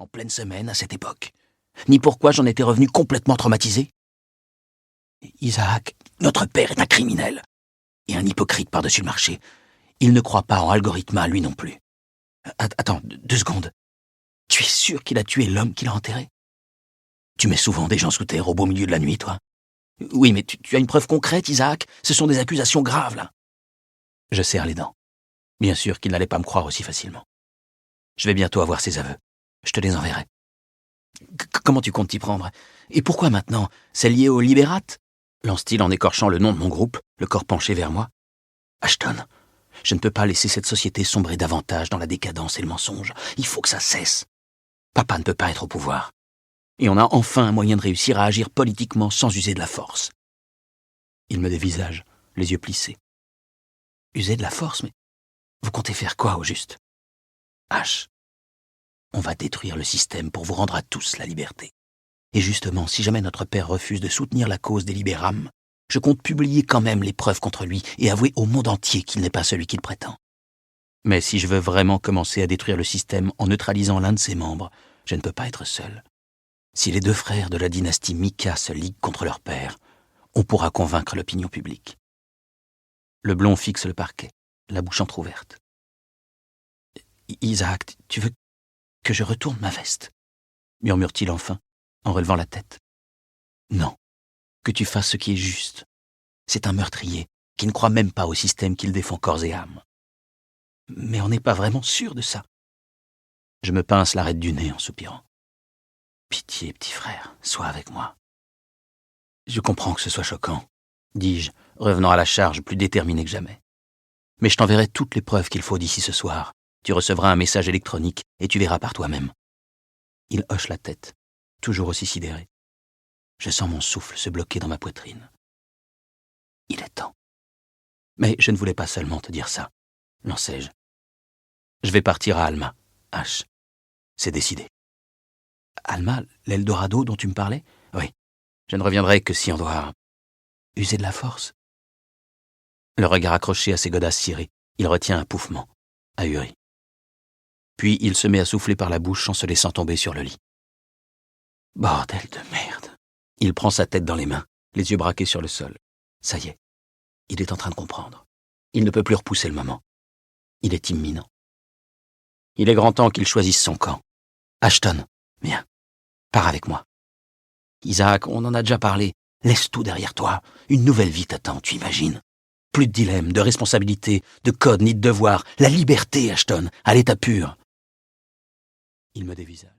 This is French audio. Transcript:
en pleine semaine à cette époque, ni pourquoi j'en étais revenu complètement traumatisé. Isaac, notre père est un criminel et un hypocrite par-dessus le marché. Il ne croit pas en Algorithma, lui non plus. Attends, 2 secondes. Tu es sûr qu'il a tué l'homme qu'il a enterré? Tu mets souvent des gens sous terre au beau milieu de la nuit, toi? Oui, mais tu as une preuve concrète, Isaac? Ce sont des accusations graves, là. Je serre les dents. Bien sûr qu'il n'allait pas me croire aussi facilement. Je vais bientôt avoir ses aveux. Je te les enverrai. Comment tu comptes t'y prendre? Et pourquoi maintenant? C'est lié au Libérate? Lance-t-il en écorchant le nom de mon groupe, le corps penché vers moi. Ashton, je ne peux pas laisser cette société sombrer davantage dans la décadence et le mensonge. Il faut que ça cesse. Papa ne peut pas être au pouvoir. Et on a enfin un moyen de réussir à agir politiquement sans user de la force. Il me dévisage, les yeux plissés. User de la force, mais vous comptez faire quoi au juste? H. On va détruire le système pour vous rendre à tous la liberté. Et justement, si jamais notre père refuse de soutenir la cause des libérales, je compte publier quand même les preuves contre lui et avouer au monde entier qu'il n'est pas celui qu'il prétend. Mais si je veux vraiment commencer à détruire le système en neutralisant l'un de ses membres, je ne peux pas être seul. Si les 2 frères de la dynastie Mika se liguent contre leur père, on pourra convaincre l'opinion publique. Le blond fixe le parquet, la bouche entr'ouverte. Isaac, tu veux que je retourne ma veste? Murmure-t-il enfin, en relevant la tête. Non, que tu fasses ce qui est juste. C'est un meurtrier qui ne croit même pas au système qu'il défend corps et âme. Mais on n'est pas vraiment sûr de ça. Je me pince l'arête du nez en soupirant. Pitié, petit frère, sois avec moi. Je comprends que ce soit choquant, dis-je, revenant à la charge plus déterminé que jamais. Mais je t'enverrai toutes les preuves qu'il faut d'ici ce soir. Tu recevras un message électronique et tu verras par toi-même. Il hoche la tête, toujours aussi sidéré. Je sens mon souffle se bloquer dans ma poitrine. Il est temps. Mais je ne voulais pas seulement te dire ça, lançai-je. Je vais partir à Alma, H. C'est décidé. Alma, l'Eldorado dont tu me parlais? Oui. Je ne reviendrai que si on doit user de la force. Le regard accroché à ses godasses cirées, il retient un pouffement, ahuri. Puis il se met à souffler par la bouche en se laissant tomber sur le lit. Bordel de merde. Il prend sa tête dans les mains, les yeux braqués sur le sol. Ça y est, il est en train de comprendre. Il ne peut plus repousser le moment. Il est imminent. Il est grand temps qu'il choisisse son camp. Ashton, viens, pars avec moi. Isaac, on en a déjà parlé. Laisse tout derrière toi. Une nouvelle vie t'attend, tu imagines? Plus de dilemme, de responsabilité, de code ni de devoir. La liberté, Ashton, à l'état pur. Il me dévisage.